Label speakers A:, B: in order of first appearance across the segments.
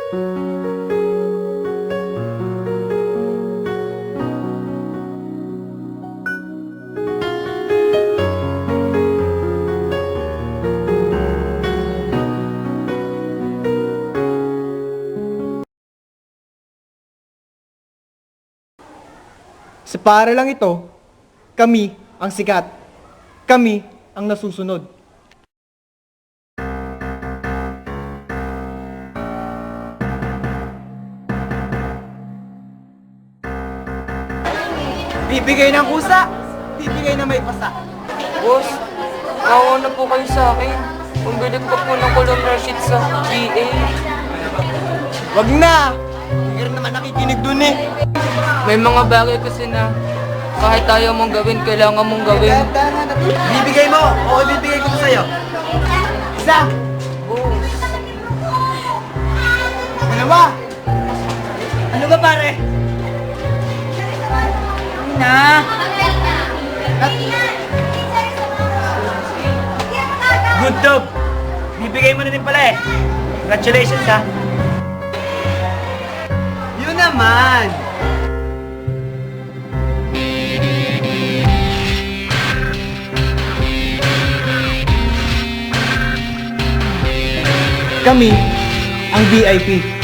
A: Sa paaralang ito, kami ang sikat. Kami ang nasusunod. Bibigay ng kusa, bibigay na may pasa.
B: Boss, awa na po kayo sa akin. Pambili ko po ng columnar sheet sa GA.
A: Wag na! Hindi rin naman nakikinig dun eh.
B: May mga bagay kasi na kahit ayaw mong gawin, kailangan mong gawin.
A: Bibigay mo o ibibigay ko sa'yo? Isa!
B: Boss,
A: Dalawa! Ano ba pare?
B: na!
A: Good job! Bibigay mo na din pala eh. Congratulations ha! Yun naman! Kami ang VIP.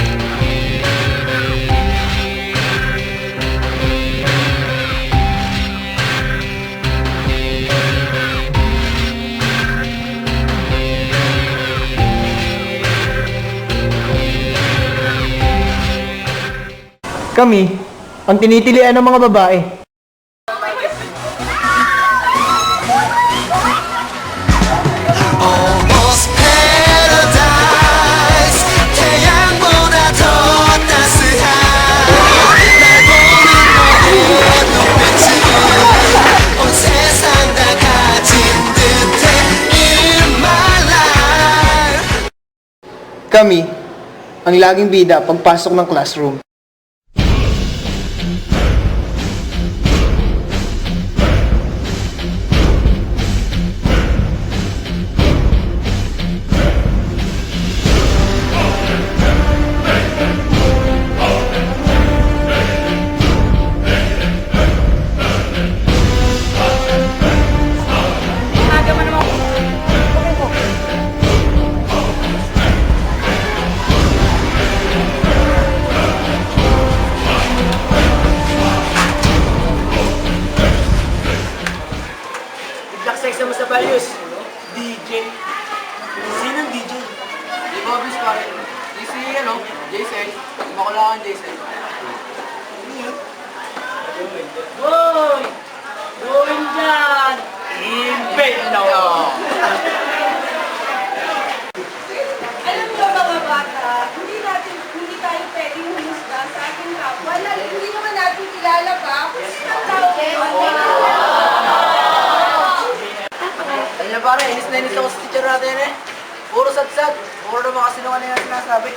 A: Kami ang tinitilian ng mga babae.
C: Almost paradise 태양보다 더 따스한 날 보는 너의 눈빛은 온 세상 다 가진 듯해 In my life.
A: Kami ang laging bida pagpasok ng classroom. Sex mo sa values. DJ. Sinong DJ?
B: Di ba, Bis, pare? JC, ano? JC. Makulangan JC.
A: Hoy! Going dyan! Invent na!
D: Alam niyo mga bata, hindi tayo pwedeng humusga sa ating kapwa. Hindi naman natin kilala ba? Kung sino ang tao
B: Alam na, pare, inis ako sa teacher natin eh. Puro satsat. Puro naman kasi nung ano yung sinasabi.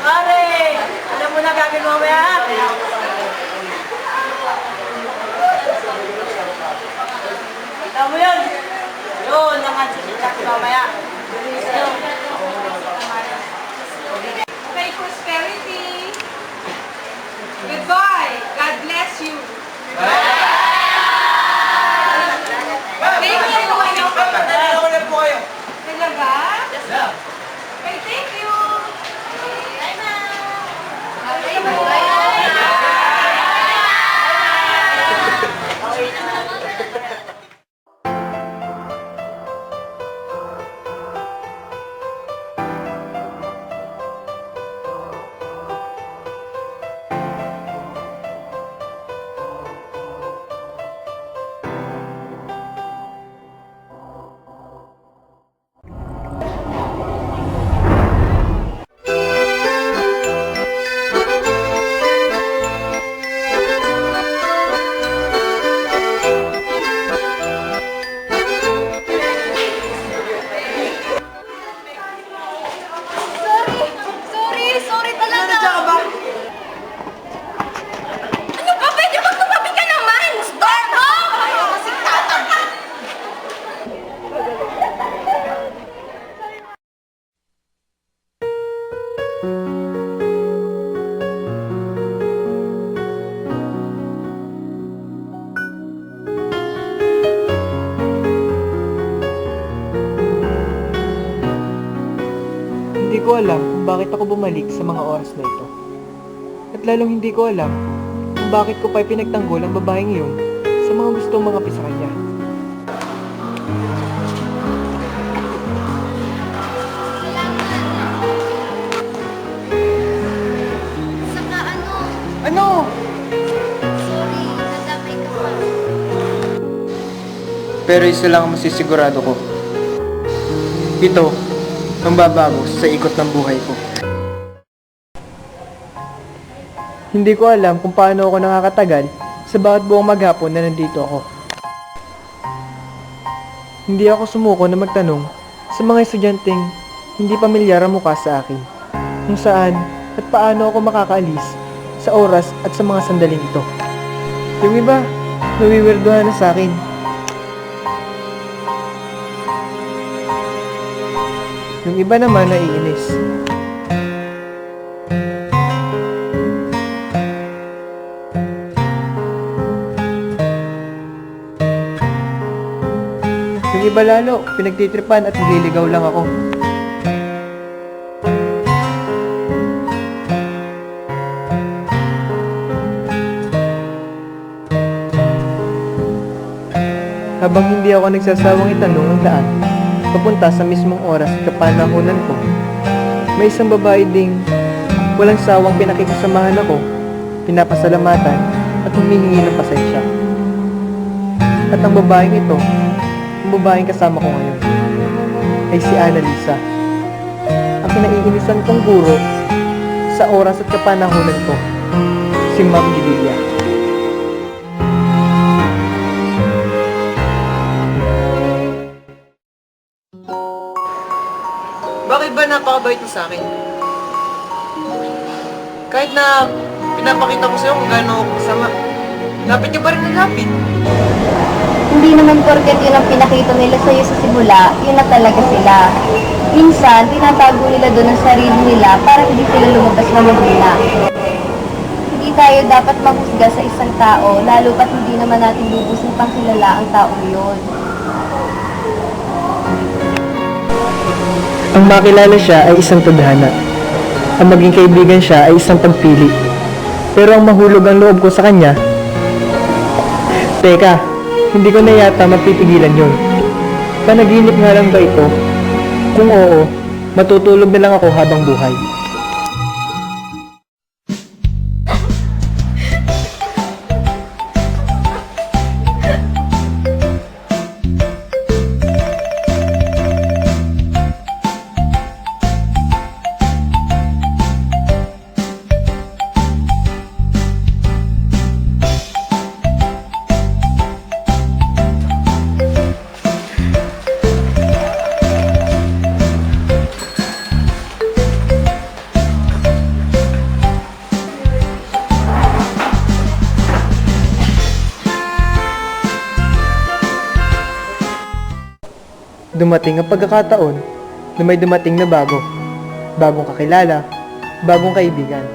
D: Pare, alam mo na gagawin mo mamaya? Alam mo yun? Yun, ang answer mamaya. Okay, prosperity. Goodbye. God bless you. Thank you.
A: Nalala na po kayo.
D: Talaga? Yes, ma'am. Okay, thank you. Bye, ma'am.
A: Thank you. Hindi ko alam kung bakit ako bumalik sa mga oras na ito. At lalong hindi ko alam kung bakit ko pa pinagtanggol ang babaeng iyon sa mga gustong mga sa kanya.
E: Saka ano,
A: Ano?
E: sorry, nadamay ka pa.
A: Pero isa lang ang masisigurado ko. Ito, ang babago sa ikot ng buhay ko. Hindi ko alam kung paano ako nakakatagal sa bawat buong maghapon na nandito ako. Hindi ako sumuko na magtanong sa mga estudyanteng hindi pamilyar ang mukha sa akin. Kung saan at paano ako makakaalis sa oras at sa mga sandaling ito. Yung iba, nawiwirduhan na sa akin. Yung iba naman naiinis. Yung iba lalo, pinagtitripan at nililigaw lang ako. Habang hindi ako nagsasawang itanong ang daan, papunta sa mismong oras at kapanahunan ko, may isang babae ding walang sawang pinakikisamahan ako, pinapasalamatan at humihingi ng pasensya. At ang babaeng ito, ang babaeng kasama ko ngayon, ay si Annalisa, ang kinaiinisan kong guro sa oras at kapanahunan ko, si Ma'am Lilia. Bakit ba napakabait mo sa akin? Kahit na pinapakita ko sa'yo kung gaano ako kasama, lapit ka pa rin ng lapit.
F: Hindi naman porket yun ang pinakita nila sa'yo sa simula, yun na talaga sila. Minsan, tinatago nila doon ang sarili nila para hindi sila lumabas na mahina. Hindi tayo dapat mahusga sa isang tao, lalo pat hindi naman natin lubusin pang kilala ang taong yun.
A: Ang makilala siya ay isang tadhana. Ang maging kaibigan siya ay isang pagpili. Pero ang mahulog ang loob ko sa kanya, teka, hindi ko na yata mapipigilan yun. Panaginip nga lang ba ito? Kung oo, matutulog na lang ako habang buhay. Dumating ang pagkakataon na may dumating na bago. Bagong kakilala, bagong kaibigan.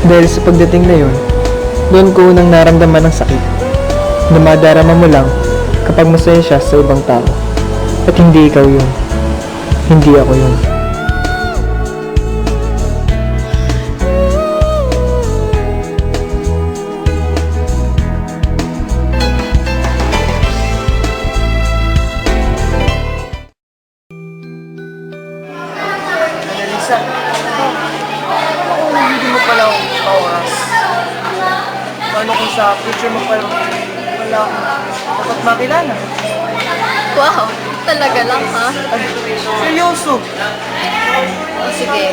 A: Dahil sa pagdating na yun, doon ko unang naramdaman ang sakit na madarama mo lang kapag masaya siya sa ibang tao. At hindi ikaw yun. Hindi ako yun. Annalisa, hindi mo pala akong oras. Paano kung sa future mo pala wala akong dapat makilala?
E: Wow, talaga lang ha?
A: Ay, seryoso?
E: O sige,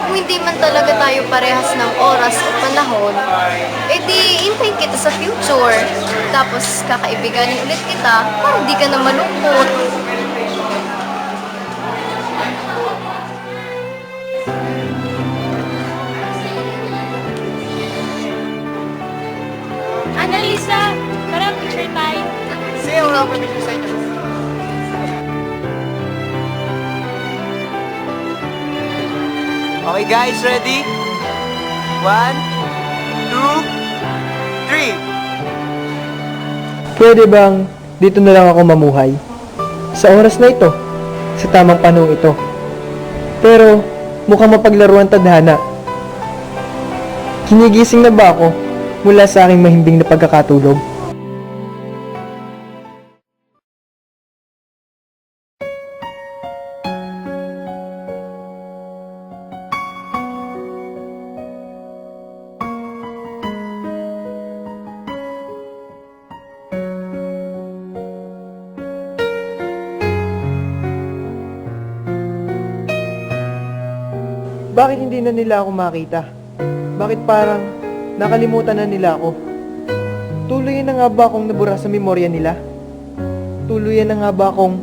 E: kung hindi man talaga tayo parehas ng oras o panahon, edi intayin kita sa future. Tapos kakaibiganin ulit kita para hindi ka na malungkot.
D: Annalisa, Lisa, tara, picture tayo.
B: Sige, wala akong permission sa inyo. Okay guys, ready? 1, 2, 3.
A: Pwede bang dito na lang ako mamuhay? Sa oras na ito, sa tamang panahon ito. Pero mukhang mapaglaruan tadhana. Kinigising na ba ako mula sa aking mahimbing na pagkakatulog? Bakit hindi na nila ako makita? Bakit parang nakalimutan na nila ako? Tuluyan na nga ba akong nabura sa memorya nila? Tuluyan na nga ba akong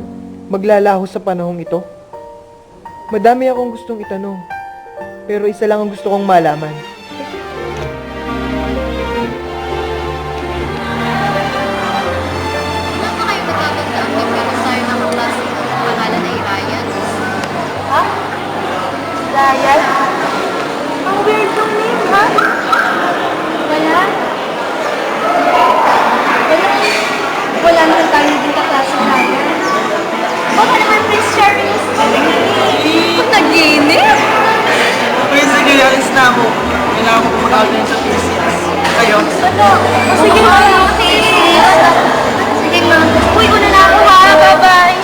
A: maglalaho sa panahong ito? Madami akong gustong itanong, pero isa lang ang gusto kong malaman.
E: Saan ba kayo natatandaan magkaroon tayo ng klase ng pangalan ay Ryan?
D: Ha? Ryan? Ang weird ng name, ha? Wala. Wala naman tayo din kaklase natin. Baka naman Miss Charisse.
E: Naginip?
B: Okay, sige, alis na ako. Kailangan ko mag-out sa PCS. Kayo?
D: Ano? Sige, ma'am.
E: Sige, ma'am. Uy, una na ako ha. Bye-bye.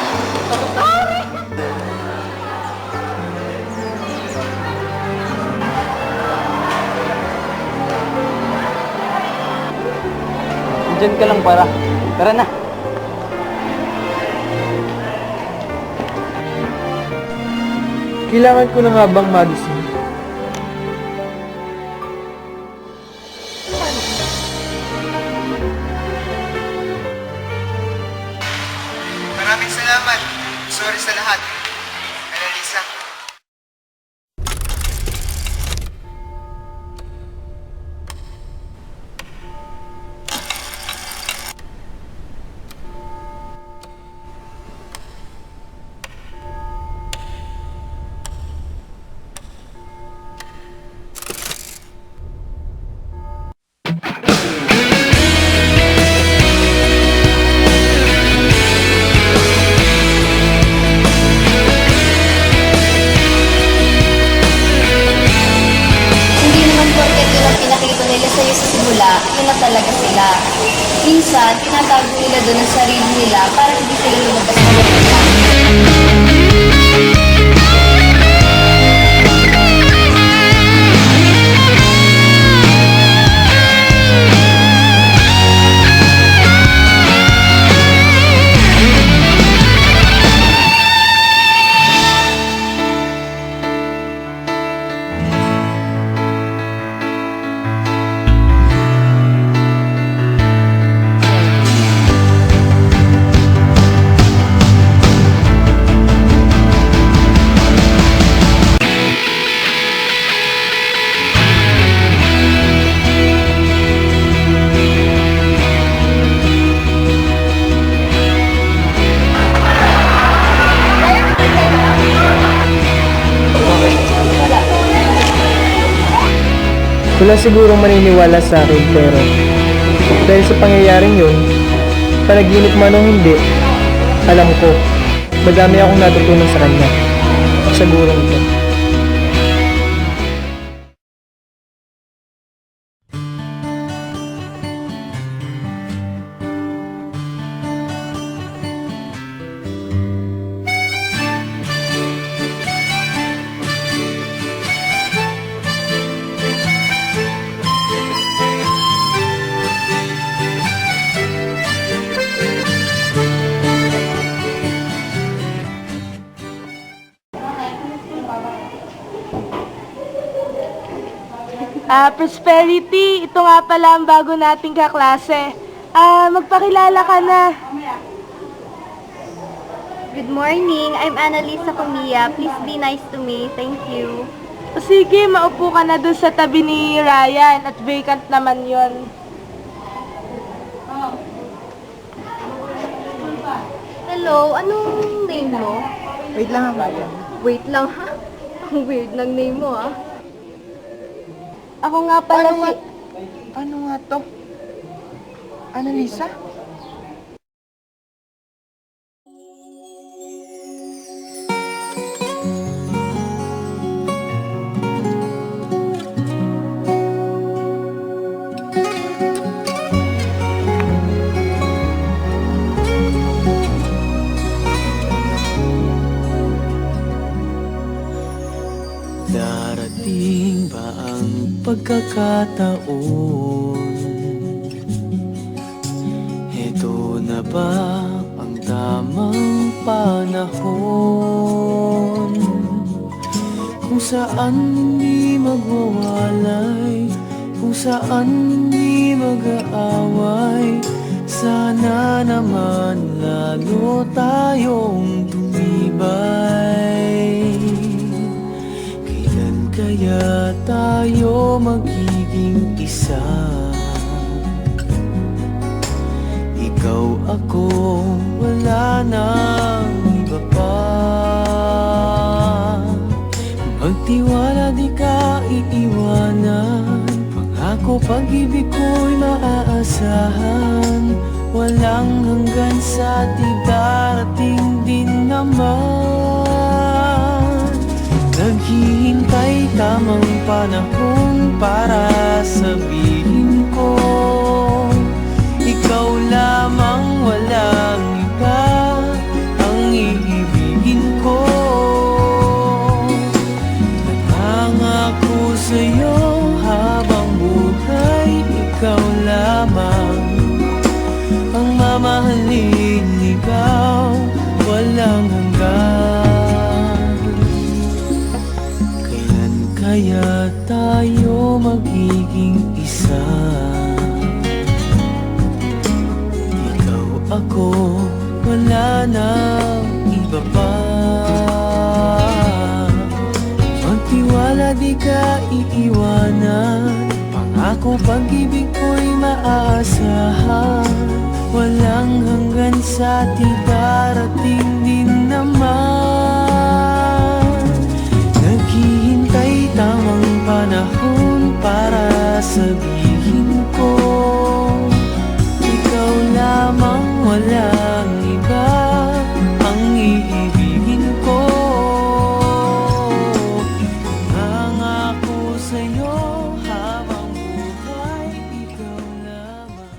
B: Diyan ka lang para. Tara na.
A: Kailangan ko na nga bang magising?
C: Maraming salamat. Sorry sa lahat. Annalisa.
F: Hindi naman porket yun ang pinakita nila sa'yo sa simula, yun na talaga sila. Minsan, tinatago nila doon ang sarili nila para hindi sila lumabas na maganda.
A: Wala sigurong maniniwala sa akin, pero dahil sa pangyayaring yun, panaginip man o hindi, alam ko, madami akong natutunan sa kanya. Siguro ito.
D: Prosperity, ito nga pala ang bago nating kaklase. Magpakilala ka na.
F: Good morning, I'm Annalisa Comia. Please be nice to me. Thank you.
D: O sige, maupo ka na dun sa tabi ni Ryan at vacant naman yon.
E: Hello, anong name mo?
A: Wait lang ako.
E: Wait lang ha. Ang weird ng name mo ah. Ako nga pala si...
A: Ano nga to? Annalisa?
G: Darating ba ang pagkakataon? Heto na ba ang tamang panahon? Kung saan di magwawalay, kung saan di mag-aaway, sana naman lalo tayong tumibay. Kaya tayo magiging isa? Ikaw, ako, wala nang iba pa. Magtiwala, di ka iiwanan. Pangako, pag-ibig ko'y maaasahan. Walang hanggan sa di darating din naman. Naghihintay tamang panahon para sabihin ko, ikaw lamang, walang iba ang iibigin ko. Nangangako sa'yo habang buhay, ikaw lamang ang mamahalin, ikaw walang hanggan. Kaya tayo magiging isa. Ikaw, ako, wala nang iba pa. Magtiwala, di ka iiwanan. Pangako, pag-ibig ko'y maaasahan. Walang hanggan sa di darating din naman. Naghihintay tamang panahon para sabihin ko, ikaw lamang, walang iba ang iibigin ko. Nangako sa'yo habang buhay, ikaw lamang.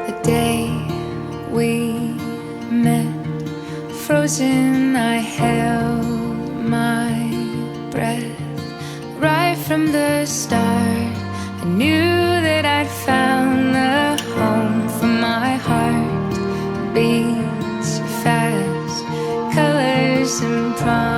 H: The day we met, frozen, I held my breath. Right from the start, I knew that I'd found the home for my heart. Beats fast, colors and promises.